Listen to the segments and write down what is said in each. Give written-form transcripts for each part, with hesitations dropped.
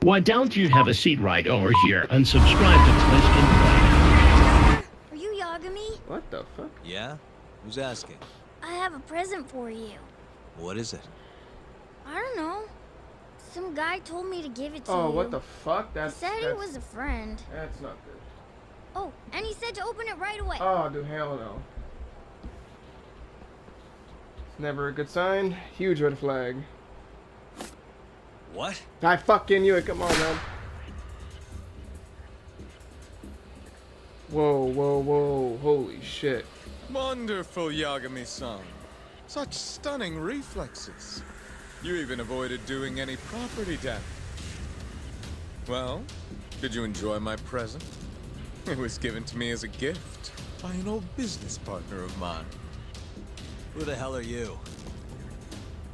Why don't you have a seat right over here and subscribe to Twist and Play? Are you Yagami? What the fuck? Yeah? Who's asking? I have a present for you. What is it? I don't know. Some guy told me to give it to you. Oh, what the fuck? He said he was a friend. That's not good. Oh, and he said to open it right away. Oh, dude, hell no. It's never a good sign. Huge red flag. What? I fucking knew it. Come on, man. Whoa, whoa, whoa. Holy shit. Wonderful, Yagami-san. Such stunning reflexes. You even avoided doing any property damage. Well, did you enjoy my present? It was given to me as a gift by an old business partner of mine. Who the hell are you?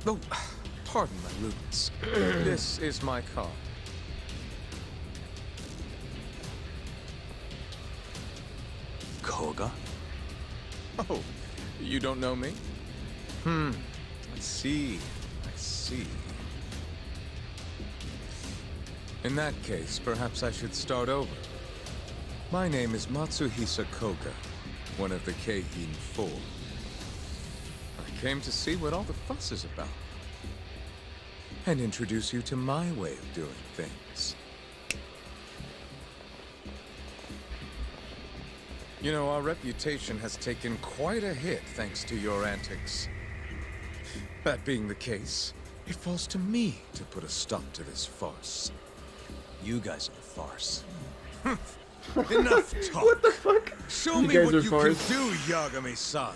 Oh, pardon my rudeness. This is my card. Koga? Oh, you don't know me? I see. I see. In that case, perhaps I should start over. My name is Matsuhisa Koga, one of the Keihin Four. I came to see what all the fuss is about, and introduce you to my way of doing things. You know, our reputation has taken quite a hit thanks to your antics. That being the case, it falls to me to put a stop to this farce. You guys are the farce. Enough talk. What the fuck? Show You me guys what are you farce. can do, Yagami-san.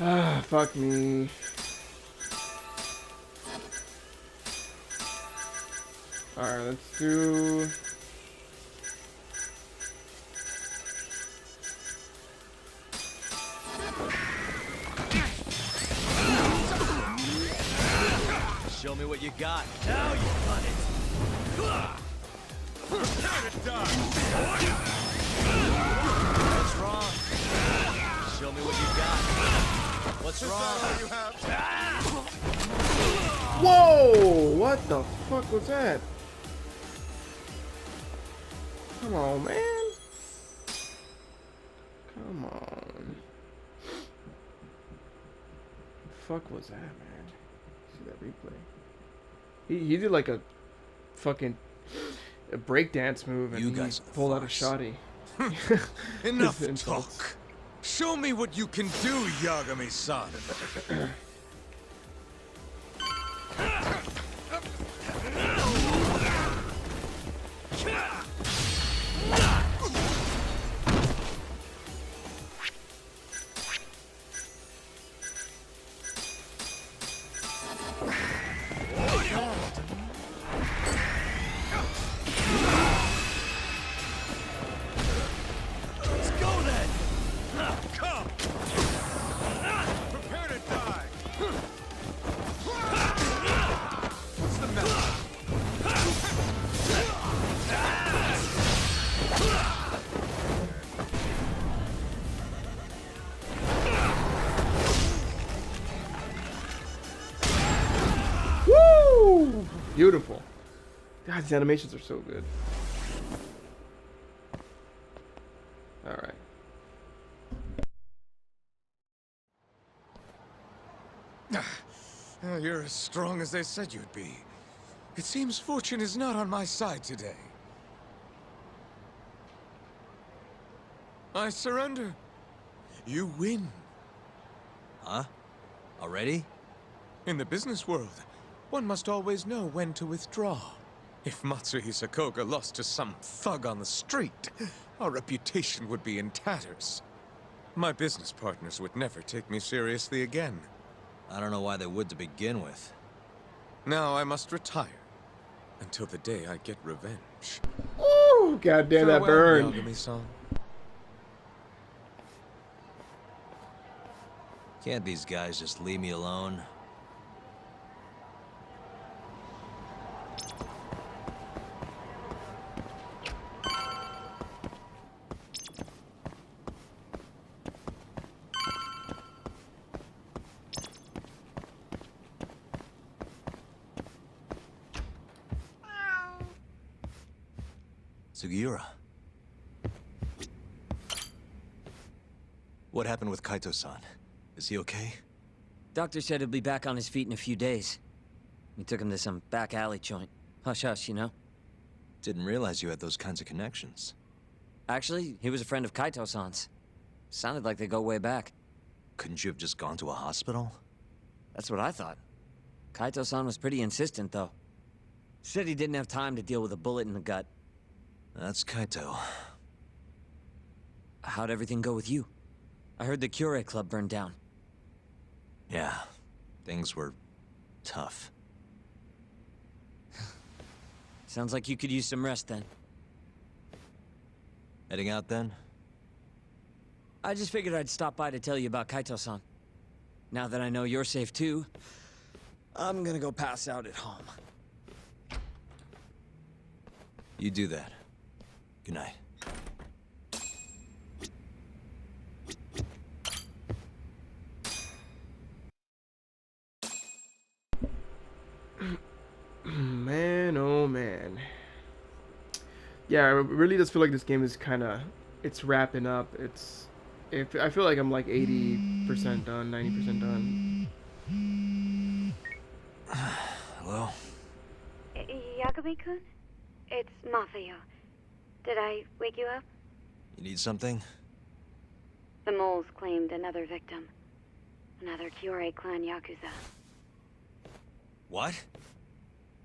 Ah, fuck me. Alright, let's do... Show me what you got. Now you got it. What's wrong? Show me what you got. What's wrong? Whoa! What the fuck was that? Come on, man. Come on. The fuck was that, man? See that replay? He did like a fucking breakdance move and You he guys are the pulled out a farce. shoddy. Enough His insults. talk. Show me what you can do, Yagami-san. Let's go then. Come! Prepare to die! What's the matter? Woo! Beautiful. God, these animations are so good. Alright. You're as strong as they said you'd be. It seems fortune is not on my side today. I surrender. You win. Huh? Already? In the business world, one must always know when to withdraw. If Matsuhisa Koga lost to some thug on the street, our reputation would be in tatters. My business partners would never take me seriously again. I don't know why they would to begin with. Now I must retire until the day I get revenge. Ooh, goddamn, that Farewell, burn. Yagami-san. Can't these guys just leave me alone? Sugiura. What happened with Kaito-san? Is he okay? Doctor said he'll be back on his feet in a few days. We took him to some back alley joint. Hush hush, you know? Didn't realize you had those kinds of connections. Actually, he was a friend of Kaito-san's. Sounded like they go way back. Couldn't you have just gone to a hospital? That's what I thought. Kaito-san was pretty insistent, though. Said he didn't have time to deal with a bullet in the gut. That's Kaito. How'd everything go with you? I heard the Cure Club burned down. Yeah, things were tough. Sounds like you could use some rest then. Heading out then? I just figured I'd stop by to tell you about Kaito-san. Now that I know you're safe too, I'm gonna go pass out at home. You do that. Good night. Man, oh man. Yeah, it really does feel like this game is kind of, it's wrapping up. I feel like I'm like 80% done, 90% done. Hello? Yagami-kun? It's Mafuyu. Did I wake you up? You need something? The moles claimed another victim. Another Kyorei clan Yakuza. What?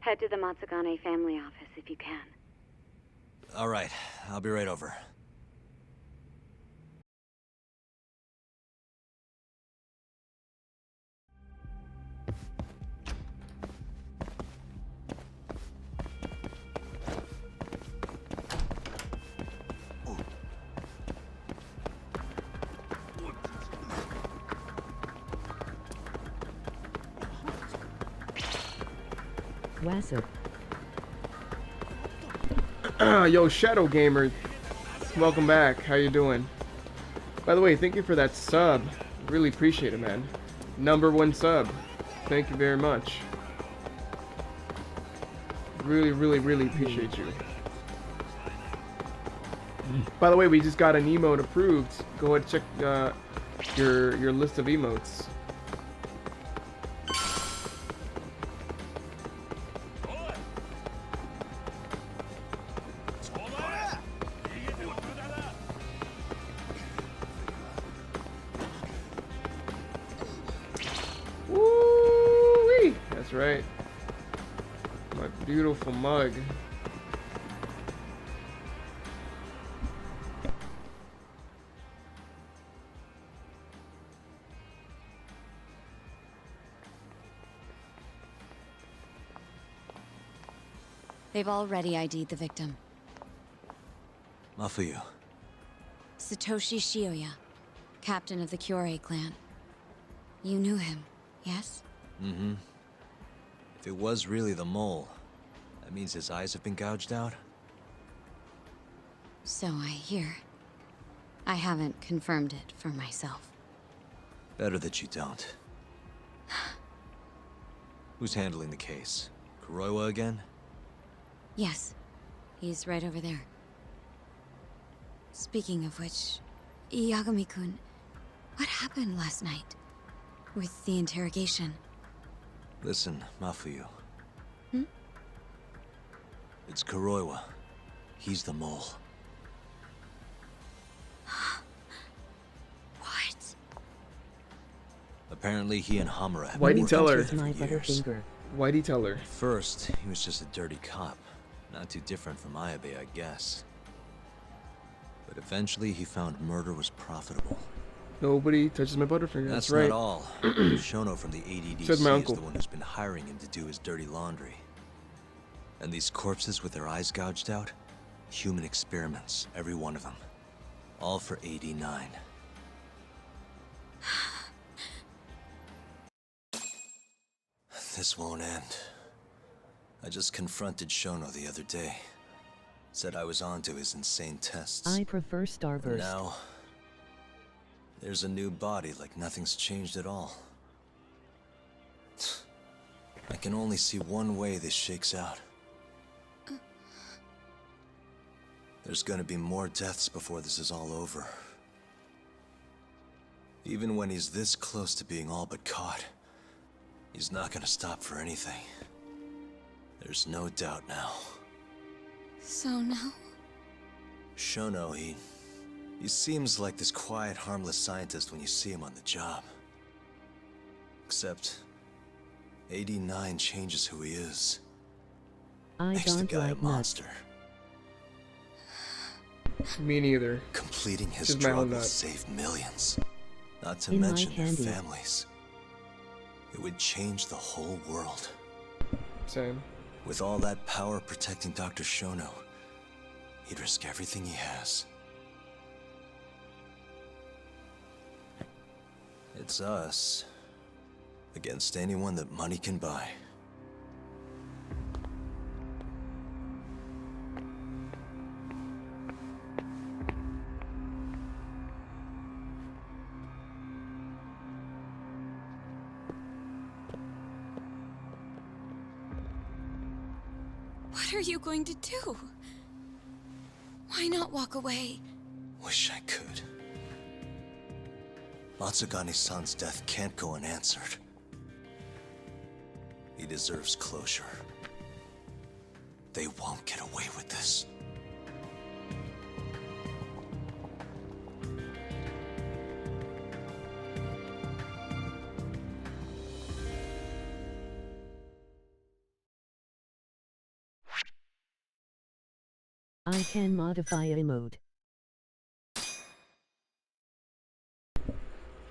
Head to the Matsugane family office if you can. Alright, I'll be right over. Yo, Shadow Gamer, welcome back. How you doing? By the way, thank you for that sub. Really appreciate it, man. #1 sub. Thank you very much. Really, really, really appreciate you. By the way, we just got an emote approved. Go ahead and check your list of emotes. Woo-wee! That's right. My beautiful mug. They've already ID'd the victim. Mafuyu. Satoshi Shioya, captain of the Kyorei clan. You knew him, yes? Mm-hmm. If it was really the mole, that means his eyes have been gouged out? So I hear. I haven't confirmed it for myself. Better that you don't. Who's handling the case? Kuroiwa again? Yes, he's right over there. Speaking of which, Yagami-kun, what happened last night? With the interrogation? Listen, Mafuyu. Hmm? It's Kuroiwa. He's the mole. What? Apparently he and Hamura have Why'd been he tell working her? together for years. Why'd he tell her? At first, he was just a dirty cop. Not too different from Ayabe, I guess. But eventually he found murder was profitable. Nobody touches my Butterfinger. That's right. not all. Shono from the ADDC Said my is uncle. the one who's been hiring him to do his dirty laundry. And these corpses with their eyes gouged out? Human experiments, every one of them. All for 89. This won't end. I just confronted Shono the other day. Said I was onto his insane tests. I prefer And Starburst. now, there's a new body like nothing's changed at all. I can only see one way this shakes out. There's gonna be more deaths before this is all over. Even when he's this close to being all but caught, he's not gonna stop for anything. There's no doubt now. So now? Shono, he seems like this quiet, harmless scientist when you see him on the job. Except, 89 changes who he is. I Makes the don't guy a like nuts. monster. Me neither. Completing his Just my own drug will nut. save millions. Not to In my mention their candy. families. It would change the whole world. Same. With all that power protecting Dr. Shono, he'd risk everything he has. It's us against anyone that money can buy. What are you going to do? Why not walk away? Wish I could. Matsugane-san's death can't go unanswered. He deserves closure. They won't get away with this. I can modify a mode.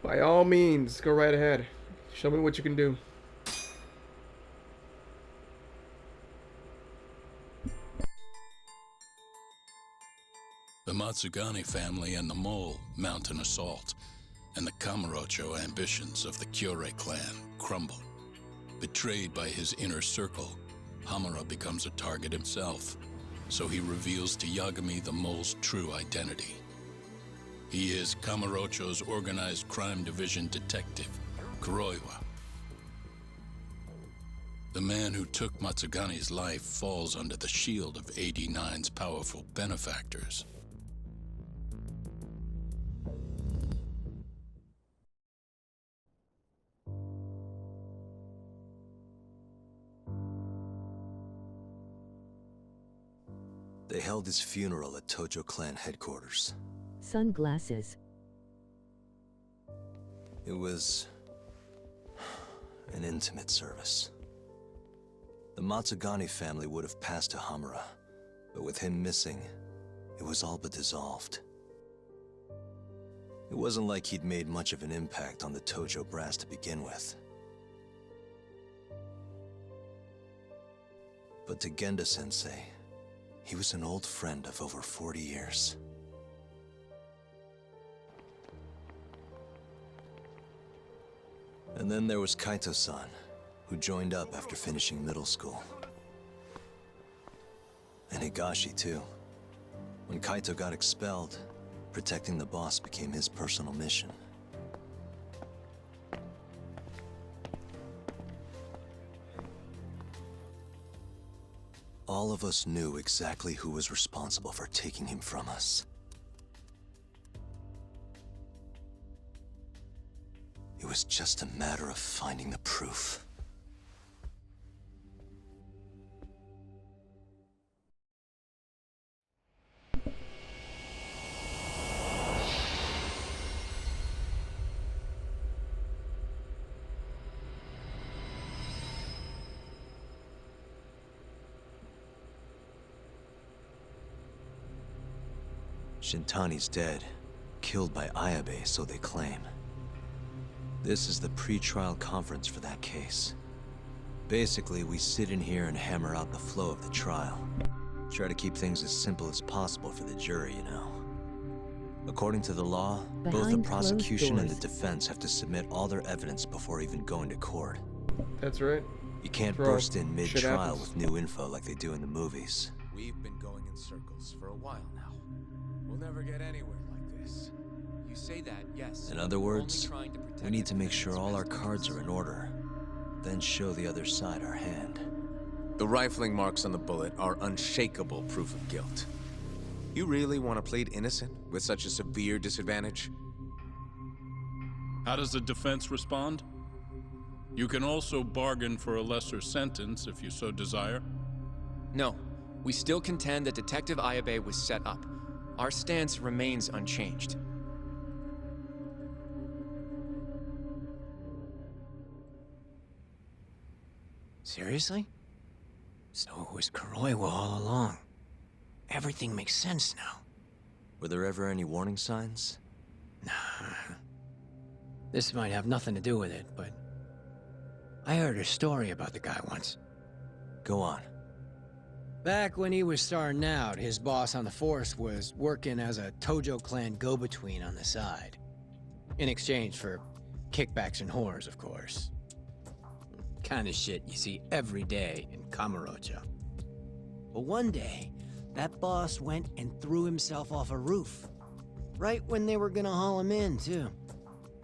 By all means, go right ahead. Show me what you can do. The Matsugane family and the Mole mount an assault, and the Kamurocho ambitions of the Kyorei clan crumble. Betrayed by his inner circle, Hamura becomes a target himself, so he reveals to Yagami the Mole's true identity. He is Kamurocho's organized crime division detective, Kuroiwa. The man who took Matsugane's life falls under the shield of 89's powerful benefactors. They held his funeral at Tojo clan headquarters. Sunglasses. It was an intimate service. The Matsugane family would have passed to Hamura, but with him missing, it was all but dissolved. It wasn't like he'd made much of an impact on the Tojo brass to begin with. But to Genda-sensei, he was an old friend of over 40 years. And then there was Kaito-san, who joined up after finishing middle school. And Higashi, too. When Kaito got expelled, protecting the boss became his personal mission. All of us knew exactly who was responsible for taking him from us. It was just a matter of finding the proof. Shintani's dead. killed by Ayabe, so they claim. This is the pre-trial conference for that case. Basically, we sit in here and hammer out the flow of the trial. Try to keep things as simple as possible for the jury, you know. According to the law, both the Behind prosecution and the closed defense have to submit all their evidence before even going to court. That's right. You can't Bro, burst in shit mid-trial happens. with new info like they do in the movies. We've been going in circles for a while now. We'll never get anywhere like this. You say that, yes. In other words, we need to make sure all our cards are in order, then show the other side our hand. The rifling marks on the bullet are unshakable proof of guilt. You really want to plead innocent with such a severe disadvantage? How does the defense respond? You can also bargain for a lesser sentence if you so desire. No, we still contend that Detective Ayabe was set up. Our stance remains unchanged. Seriously? So it was Kuroiwa all along. Everything makes sense now. Were there ever any warning signs? Nah. This might have nothing to do with it, but I heard a story about the guy once. Go on. Back when he was starting out, his boss on the force was working as a Tojo clan go-between on the side. In exchange for kickbacks and whores, of course. Kind of shit you see every day in Kamurocho. But one day, that boss went and threw himself off a roof. Right when they were gonna haul him in, too.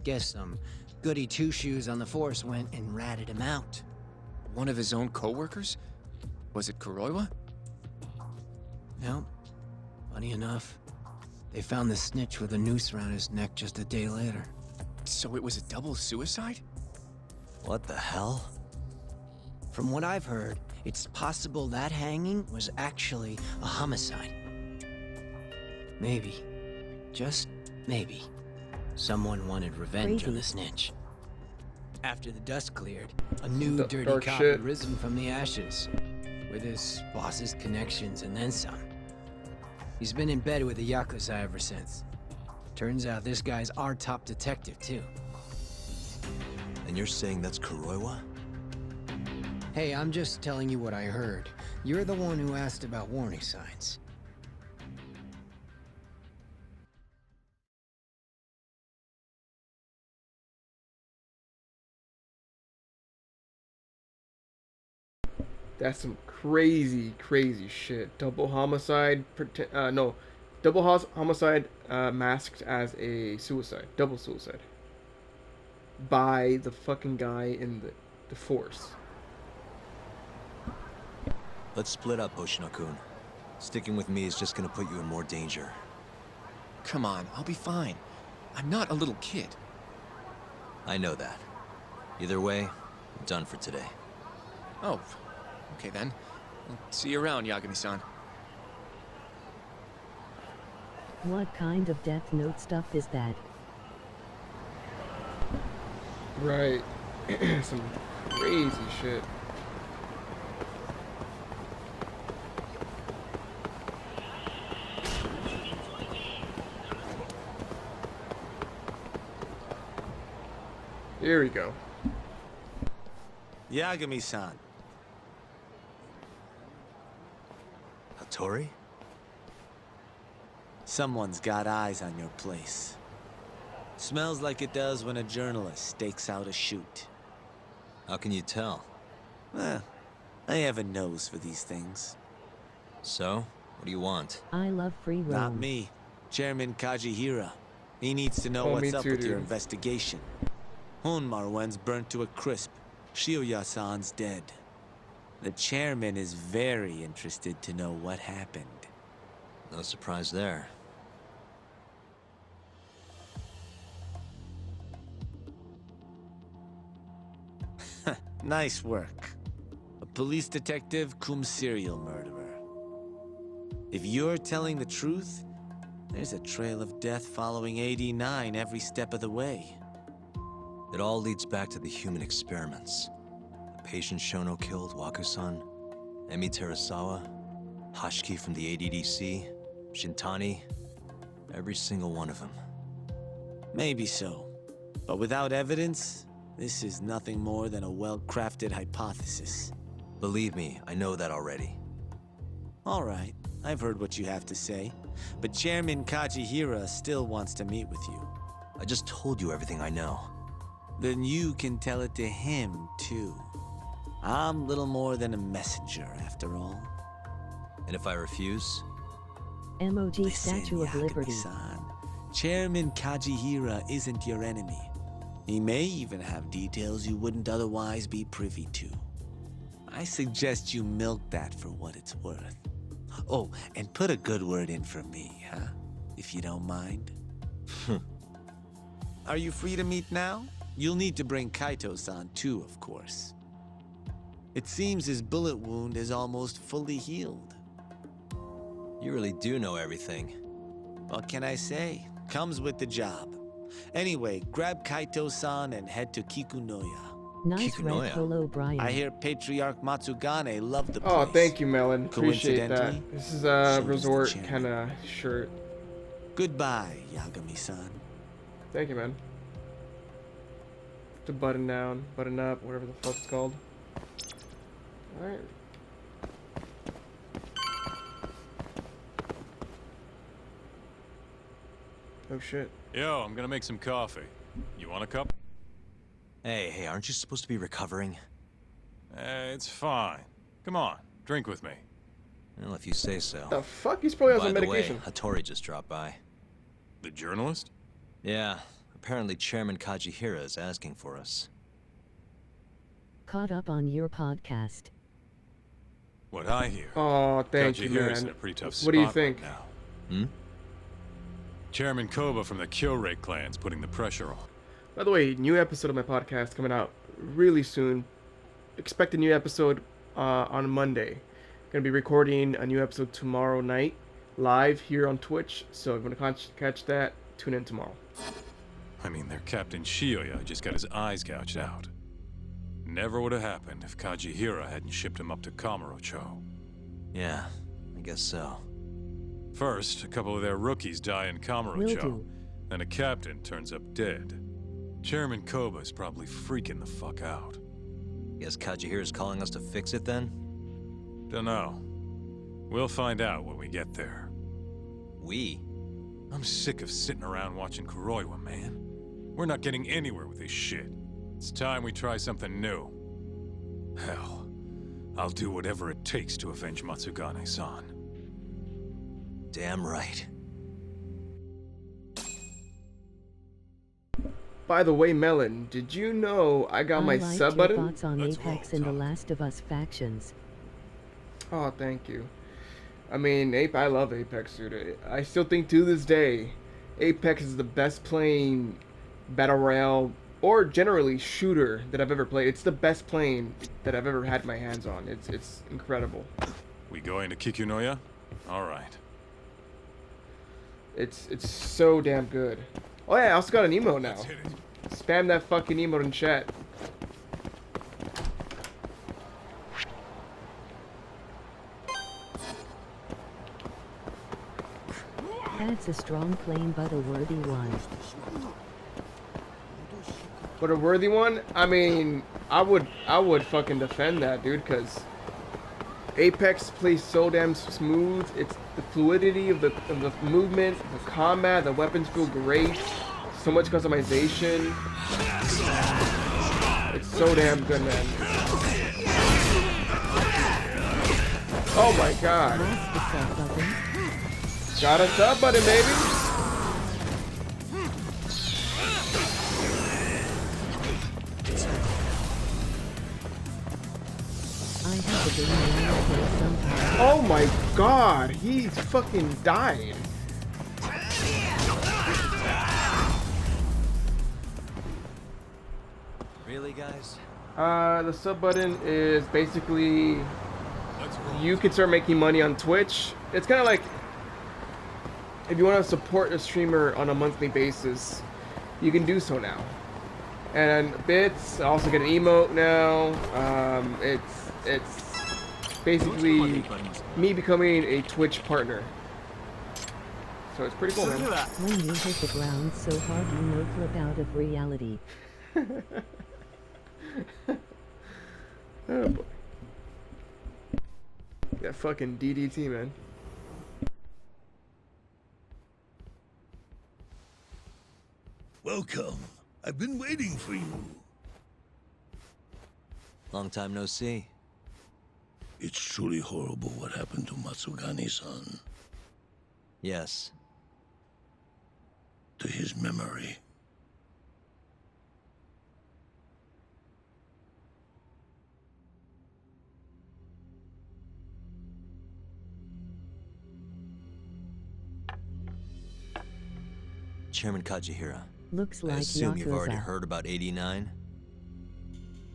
Guess some goody two-shoes on the force went and ratted him out. One of his own co-workers? Was it Kuroiwa? No. Funny enough, they found the snitch with a noose around his neck just a day later. So it was a double suicide? What the hell? From what I've heard, it's possible that hanging was actually a homicide. Maybe, just maybe, someone wanted revenge on the snitch. After the dust cleared, a new dirty dark cop shit. had risen from the ashes, with his boss's connections and then some. He's been in bed with the Yakuza ever since. Turns out this guy's our top detective, too. And you're saying that's Kuroiwa? Hey, I'm just telling you what I heard. You're the one who asked about warning signs. That's some crazy, crazy shit. Double homicide, double homicide masked as a suicide. Double suicide. By the fucking guy in the force. Let's split up, Hoshino-kun. Sticking with me is just gonna put you in more danger. Come on, I'll be fine. I'm not a little kid. I know that. Either way, I'm done for today. Oh, okay then. I'll see you around, Yagami-san. What kind of Death Note stuff is that? Right. Some crazy shit. Here we go. Yagami-san. Hattori? Someone's got eyes on your place. Smells like it does when a journalist stakes out a shoot. How can you tell? Well, I have a nose for these things. So, what do you want? I love free roam. Not me. Chairman Kajihira. He needs to know Oh, what's me up too, with your dude. investigation. Honmarwen's burnt to a crisp. Shioya-san's dead. The chairman is very interested to know what happened. No surprise there. Nice work. A police detective cum serial murderer. If you're telling the truth, there's a trail of death following 89 every step of the way. It all leads back to the human experiments. The patient Shono killed, Wakusan, Emi Terasawa, Hashiki from the ADDC, Shintani, every single one of them. Maybe so. But without evidence, this is nothing more than a well-crafted hypothesis. Believe me, I know that already. All right, I've heard what you have to say. But Chairman Kajihira still wants to meet with you. I just told you everything I know. Then you can tell it to him, too. I'm little more than a messenger, after all. And if I refuse? MOG Statue of Liberty. Yagami-san, Chairman Kajihira isn't your enemy. He may even have details you wouldn't otherwise be privy to. I suggest you milk that for what it's worth. Oh, and put a good word in for me, huh? If you don't mind. Are you free to meet now? You'll need to bring Kaito-san too, of course. It seems his bullet wound is almost fully healed. You really do know everything. What can I say? Comes with the job. Anyway, grab Kaito-san and head to Kikunoya. Nice red polo, Brian. I hear Patriarch Matsugane loved the place. Oh, thank you, Melon. Appreciate that. Coincidentally, This is a resort kind of shirt. Goodbye, Yagami-san. Thank you, man. To button down, button up, whatever the fuck it's called. Alright. Oh shit. Yo, I'm gonna make some coffee. You want a cup? Hey, aren't you supposed to be recovering? It's fine. Come on, drink with me. Well, if you say so. The fuck? He's probably on By some the medication. way, Hattori just dropped by. The journalist? Yeah, apparently Chairman Kajihira is asking for us. Caught up on your podcast. What I hear. Oh, thank you, Kajihira's man. in a pretty tough What do you spot think? right now. Chairman Koba from the Kyorei clan's putting the pressure on. By the way, new episode of my podcast coming out really soon. Expect a new episode on Monday. Gonna be recording a new episode tomorrow night, live here on Twitch. So if you want to catch that, tune in tomorrow. I mean, their Captain Shioya just got his eyes gouged out. Never would have happened if Kajihira hadn't shipped him up to Kamurocho. Yeah, I guess so. First, a couple of their rookies die in Will Kamurocho, do. then a captain turns up dead. Chairman Koba's probably freaking the fuck out. Guess Kajihira's calling us to fix it then? Dunno. We'll find out when we get there. We? I'm sick of sitting around watching Kuroiwa, man. We're not getting anywhere with this shit. It's time we try something new. Hell, I'll do whatever it takes to avenge Matsugane-san. Damn right. By the way, Melon, did you know I got my liked sub your button? thoughts on Apex and The Last of Us factions. Oh, thank you. I mean, I love Apex, dude. I still think to this day, Apex is the best playing battle royale or generally shooter that I've ever played. It's the best playing that I've ever had my hands on. It's incredible. We going to Kikunoya? All right. It's so damn good. Oh yeah, I also got an emote now. Let's hit it. Spam that fucking emote in chat. That's a strong claim but a worthy one. But a worthy one? I mean, I would fucking defend that, dude, because Apex plays so damn smooth. It's the fluidity of the movement, the combat, the weapons feel great. So much customization. It's so damn good, man. Oh my god. Got a sub button, baby. I have a game sometime. Oh my god, he's fucking dying. Really, guys? The sub button is basically you can start making money on Twitch. It's kind of like if you want to support a streamer on a monthly basis, you can do so now. And bits, I also get an emote now. It's basically me becoming a Twitch partner. So it's pretty cool, man. When you hit the ground so hard you know flip out of reality. Oh boy. Yeah, fucking DDT, man. Welcome. I've been waiting for you. Long time no see. It's truly horrible what happened to Matsugani-san. Yes. To his memory. Chairman Kajihira. Looks I like assume you've already Yakuza. heard about 89?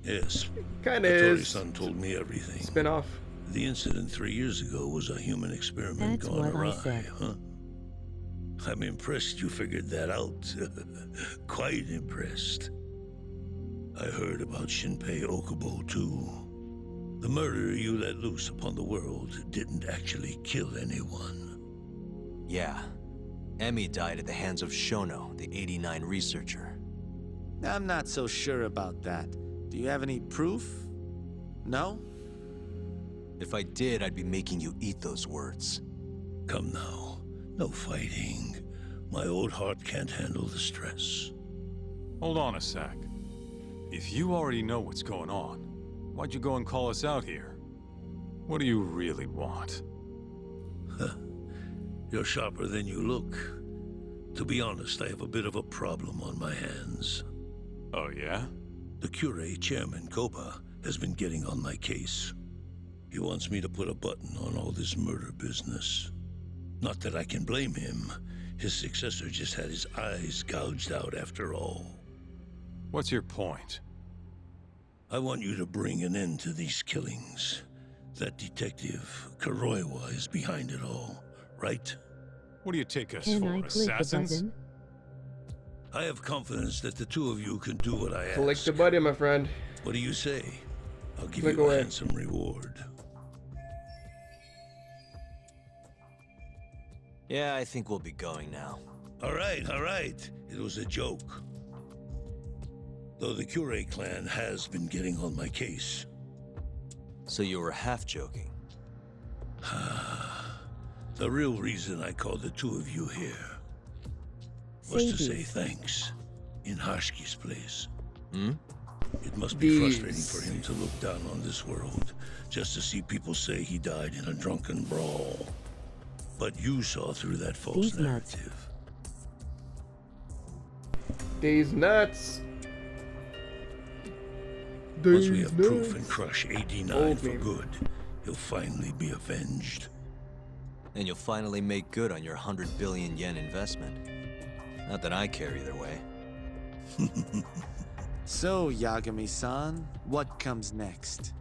Yes. Kinda is. Hattori-san told me everything. Spin-off. The incident 3 years ago was a human experiment That's gone what I awry, said. huh? I'm impressed you figured that out. Quite impressed. I heard about Shinpei Okubo, too. The murderer you let loose upon the world didn't actually kill anyone. Yeah. Emmy died at the hands of Shono, the 89 researcher. I'm not so sure about that. Do you have any proof? No? If I did, I'd be making you eat those words. Come now. No fighting. My old heart can't handle the stress. Hold on a sec. If you already know what's going on, why'd you go and call us out here? What do you really want? You're sharper than you look. To be honest, I have a bit of a problem on my hands. Oh, yeah? The Cure chairman, Koba, has been getting on my case. He wants me to put a button on all this murder business. Not that I can blame him. His successor just had his eyes gouged out after all. What's your point? I want you to bring an end to these killings. That detective, Kuroiwa, is behind it all, right? What do you take us Can for, I click assassins? the button? I have confidence that the two of you can do what I ask. Click the button, my friend. What do you say? I'll give Click you a away. handsome reward. Yeah, I think we'll be going now. All right. It was a joke. Though the Cure clan has been getting on my case. So you were half joking. The real reason I called the two of you here was to say thanks in Hashki's place. Hmm? It must be frustrating for him to look down on this world, just to see people say he died in a drunken brawl. But you saw through that false These nuts. narrative. These nuts. Once we have These proof nuts. and crush AD9 Old for man. good, he'll finally be avenged. And you'll finally make good on your 100 billion yen investment. Not that I care either way. So, Yagami-san, what comes next?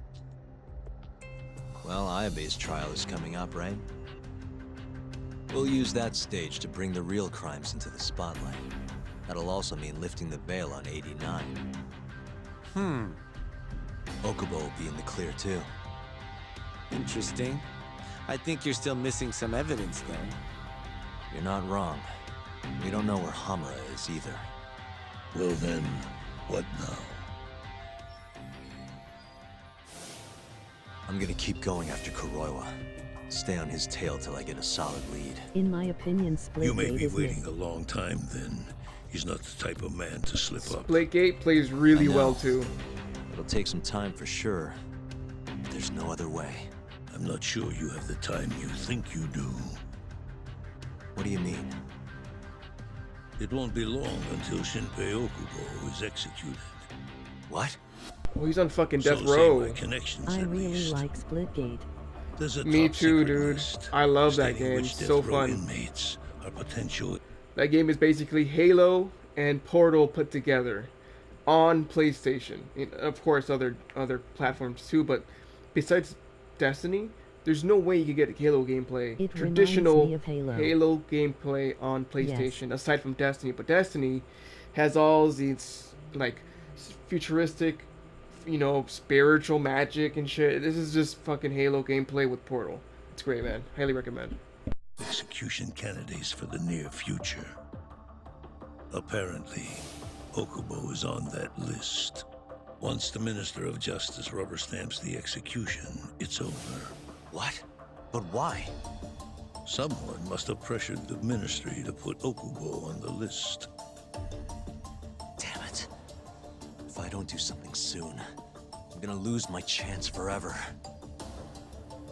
Well, Ayabe's trial is coming up, right? We'll use that stage to bring the real crimes into the spotlight. That'll also mean lifting the veil on 89. Okubo will be in the clear too. Interesting. I think you're still missing some evidence, though. You're not wrong. We don't know where Hamura is either. Well then, what now? I'm gonna keep going after Kuroiwa. Stay on his tail till I get a solid lead. In my opinion, You may Splitgate be is waiting missed. a long time then. He's not the type of man to slip up. Splitgate plays really I know. well too. It'll take some time for sure. But there's no other way. I'm not sure you have the time you think you do. What do you mean? It won't be long until Shinpei Okubo is executed. What? Oh, he's on fucking death So say row. my connections I at really least. like Splitgate. There's a Me top too, secret dude. list I love that stating game. which So death row fun. inmates are potential. That game is basically Halo and Portal put together on PlayStation. Of course, other platforms too. But besides Destiny, there's no way you could get Halo gameplay, It traditional reminds me of Halo. gameplay on PlayStation, aside from Destiny. But Destiny has all these like futuristic, spiritual magic and shit. This is just fucking Halo gameplay with Portal. It's great, man. Highly recommend. execution candidates for the near future. Apparently, Okubo is on that list. Once the Minister of Justice rubber stamps the execution, it's over. What? But why? Someone must have pressured the Ministry to put Okubo on the list. Damn it. If I don't do something soon, I'm gonna lose my chance forever.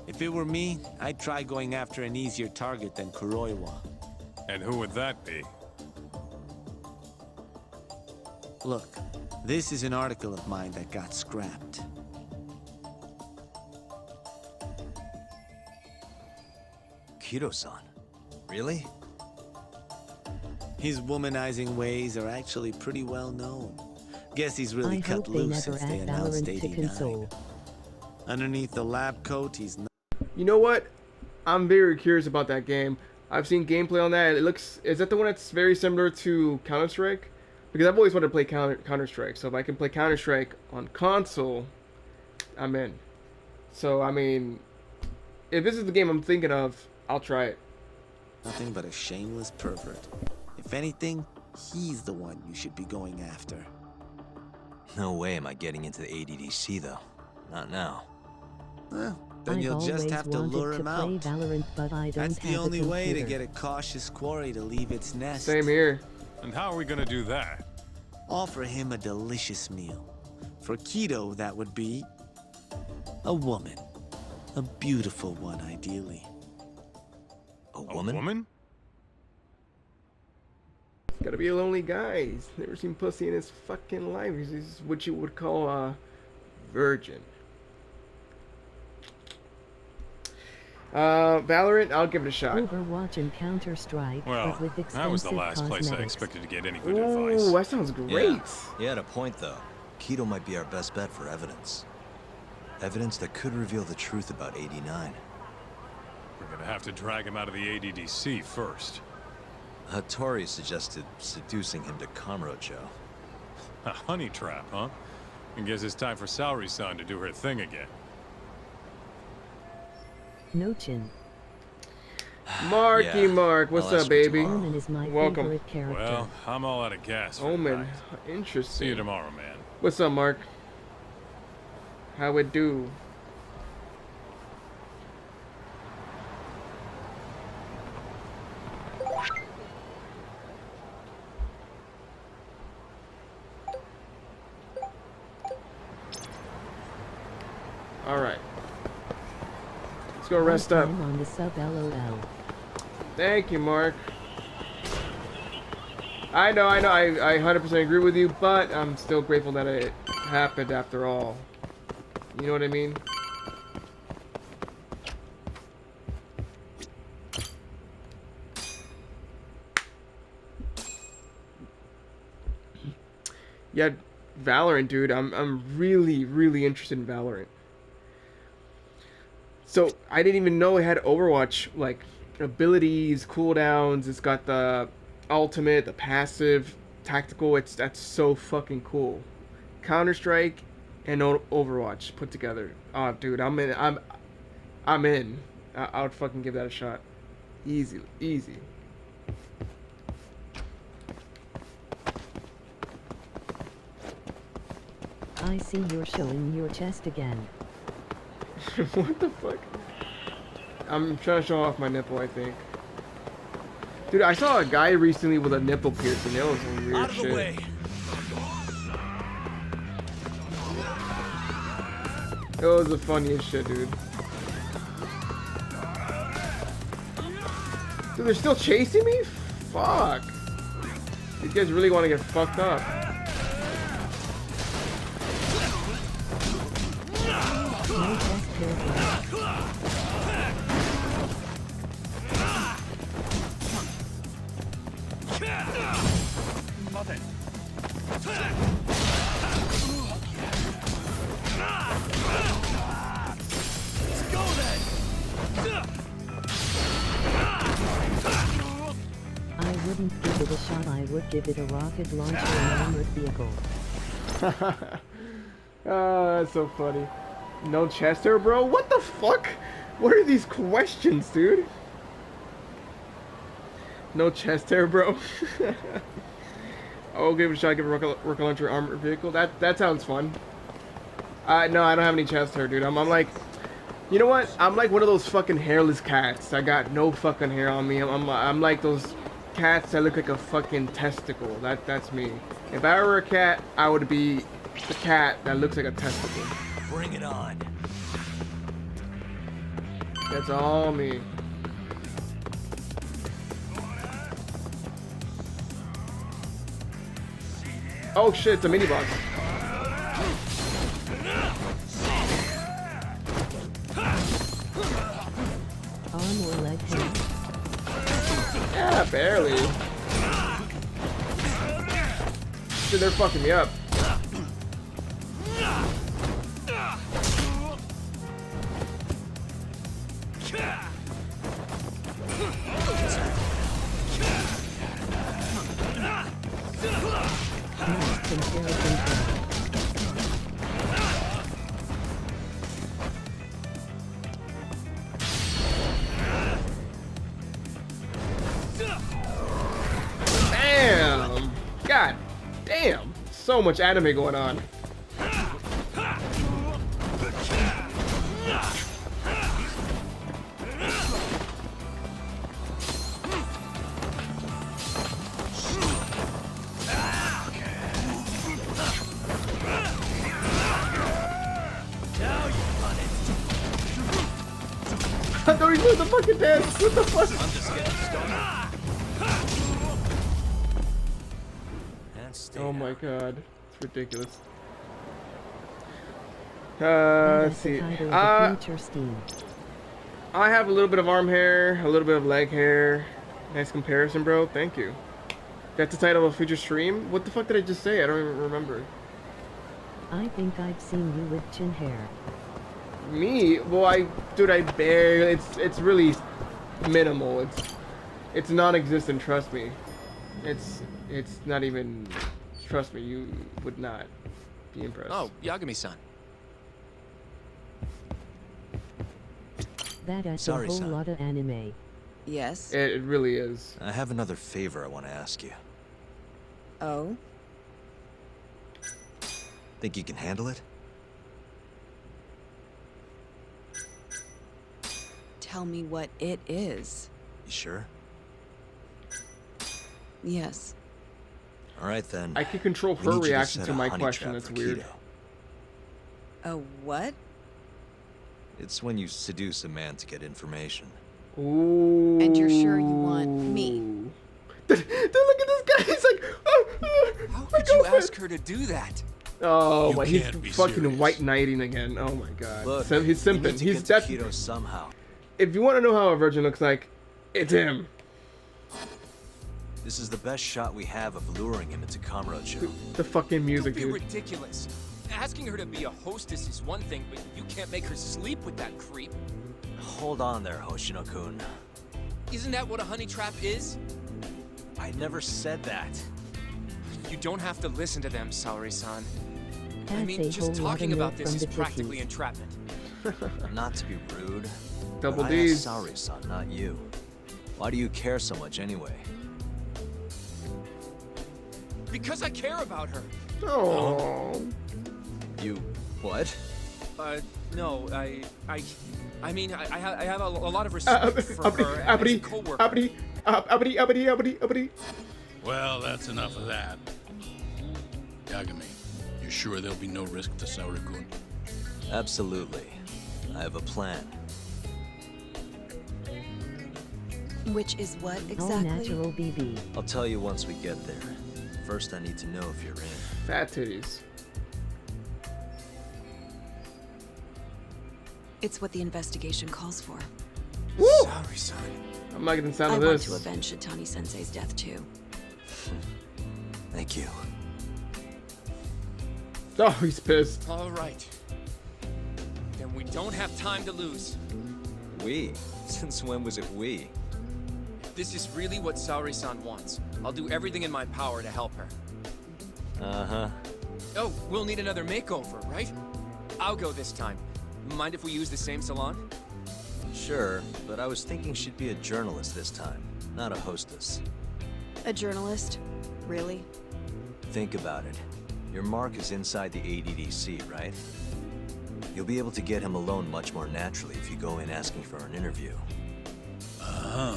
If it were me, I'd try going after an easier target than Kuroiwa. And who would that be? Look, this is an article of mine that got scrapped. Kido-san? Really? His womanizing ways are actually pretty well known. Guess he's really I cut hope they loose never since they add announced Valorant to 89. console. Underneath the lab coat, he's not. You know what? I'm very curious about that game. I've seen gameplay on that. It looks... Is that the one that's very similar to Counter-Strike? Because I've always wanted to play Counter-Strike. So if I can play Counter-Strike on console, I'm in. So, I mean... If this is the game I'm thinking of, I'll try it. Nothing but a shameless pervert. If anything, he's the one you should be going after. No way am I getting into the ADDC, though. Not now. Well, then I've you'll just have to lure him out. Valorant, but I don't That's the have a only way to computer. get a cautious quarry to leave its nest. Same here. And how are we gonna do that? Offer him a delicious meal. For Kido, that would be a woman. A beautiful one, ideally. A woman? A woman? He's gotta be a lonely guy. He's never seen pussy in his fucking life. He's what you would call a virgin. Valorant, I'll give it a shot. Overwatch and Counter-Strike, Well, but with expensive that was the last place I cosmetics. expected to get any good Ooh, advice. that sounds great. Yeah. You had a point, though. Kido might be our best bet for evidence. Evidence that could reveal the truth about 89. We're gonna have to drag him out of the ADDC first. Hattori suggested seducing him to Kamurocho. A honey trap, huh? I guess it's time for Saori-san to do her thing again. No chin. Marky Yeah, Mark, what's I'll up, ask her baby? tomorrow. Omen is my Welcome. favorite character. Well, I'm all out of gas for Omen, tonight. interesting. See you tomorrow, man. What's up, Mark? How it do? All right. Let's go rest up. I'm on the sub LOL. Thank you, Mark. I know, I 100% agree with you, but I'm still grateful that it happened after all. You know what I mean? Yeah, Valorant, dude. I'm really interested in Valorant. So I didn't even know it had Overwatch like abilities, cooldowns. It's got the ultimate, the passive, tactical. That's so fucking cool. Counter-Strike and Overwatch put together. Oh, dude, I'm in. I'm in. I would fucking give that a shot. Easy. I see you're showing your chest again. What the fuck? I'm trying to show off my nipple, I think. Dude, I saw a guy recently with a nipple piercing. That was some weird shit. way. That was the funniest shit, dude. Dude, they're still chasing me? Fuck. These guys really want to get fucked up. No chest careful. I wouldn't give it a shot, I would give it a rocket launcher and armored vehicle. Ah, that's so funny. No Chester, bro? What the fuck? What are these questions, dude? No chest hair, bro. Oh, give it a shot. Give a rocket launcher armored vehicle. That sounds fun. No, I don't have any chest hair, dude. I'm like, you know what? I'm like one of those fucking hairless cats. I got no fucking hair on me. I'm like those cats that look like a fucking testicle. That's me. If I were a cat, I would be the cat that looks like a testicle. Bring it on. That's all me. Oh shit, it's a mini boss. Arm or leg hair? Yeah, barely. Dude, they're fucking me up. Damn! God damn! So much anime going on. I thought he was doing the fucking dance. What the fuck? I'm just getting started. Oh my god, it's ridiculous. Let's see. I have a little bit of arm hair, a little bit of leg hair. Nice comparison, bro. Thank you. That's the title of a future stream. What the fuck did I just say? I don't even remember. I think I've seen you with chin hair. Me? Well, I barely. It's really minimal. It's non-existent. Trust me. It's not even. Trust me, you would not be impressed. Oh, Yagami-san. That's a whole lot of anime. Yes? It really is. I have another favor I want to ask you. Oh? Think you can handle it? Tell me what it is. You sure? Yes. All right then. I can control her reaction to my question. That's weird. A what? It's when you seduce a man to get information. Ooh. And you're sure you want me? Dude, look at this guy. He's like, how could you ask her to do that? Oh, You my, he's can't be fucking serious. white knighting again. Oh my god. Look, He's simping. He's that Keto somehow. If you want to know how a virgin looks like, it's him. This is the best shot we have of luring him into Kamurocho. The fucking music, Don't be dude. ridiculous. Asking her to be a hostess is one thing, but you can't make her sleep with that creep. Hold on there, Hoshino-kun. Isn't that what a honey trap is? I never said that. You don't have to listen to them, Saori-san. I That's mean, a just whole lot talking of about milk this from is the practically titties. entrapment. Not to be rude. Double but D's. I asked Saori-san, not you. Why do you care so much anyway? Because I care about her. Oh. You what? No, I mean, I have a lot of respect for her as a co-worker. Well, that's enough of that. Yagami, you sure there'll be no risk to Saori-kun? Absolutely. I have a plan. Which is what All exactly? natural BB. I'll tell you once we get there. First, I need to know if you're in. Fat titties. It's what the investigation calls for. Woo! Saori-san. I'm not getting the sound I of want this. to avenge Shitani-sensei's death too. Thank you. Oh, he's pissed. All right. Then we don't have time to lose. We? Since when was it we? If this is really what Saori-san wants, I'll do everything in my power to help her. Uh-huh. Oh, we'll need another makeover, right? I'll go this time. Mind if we use the same salon? Sure, but I was thinking she'd be a journalist this time. not a hostess. A journalist? Really? Think about it. Your mark is inside the ADDC, right? You'll be able to get him alone much more naturally if you go in asking for an interview. Uh-huh.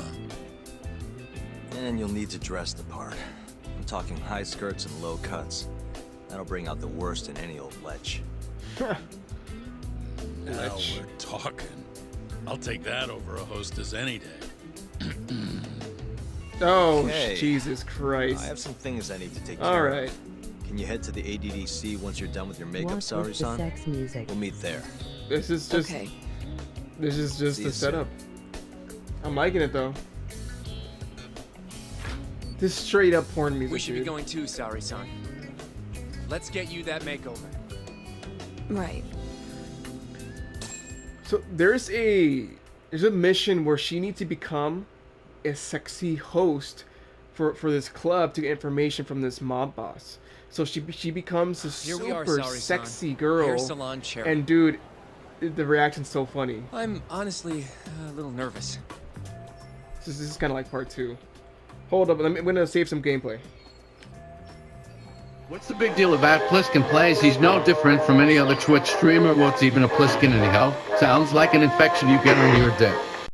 And you'll need to dress the part. I'm talking high skirts and low cuts. That'll bring out the worst in any old lech. Now we're talking. I'll take that over a hostess any day. Oh, Okay. Jesus Christ. I have some things I need to take care All of. right. Can you head to the ADDC once you're done with your makeup, What was the Saori-san? sex music? We'll meet there. This is just. Okay. This is just See the you soon. setup. I'm liking it though. This straight up porn music. We should be dude. going too, Saori-san. Let's get you that makeover. Right. So there's a mission where she needs to become a sexy host for this club to get information from this mob boss. So she becomes a Here we are, super Saori-san. sexy girl. Hair salon chair. And dude, the reaction's so funny. I'm honestly a little nervous. This is kind of like part 2. Hold up, I'm gonna save some gameplay. What's the big deal about Pliskin Plays? He's no different from any other Twitch streamer. What's even a Pliskin anyhow? Sounds like an infection you get under your dick.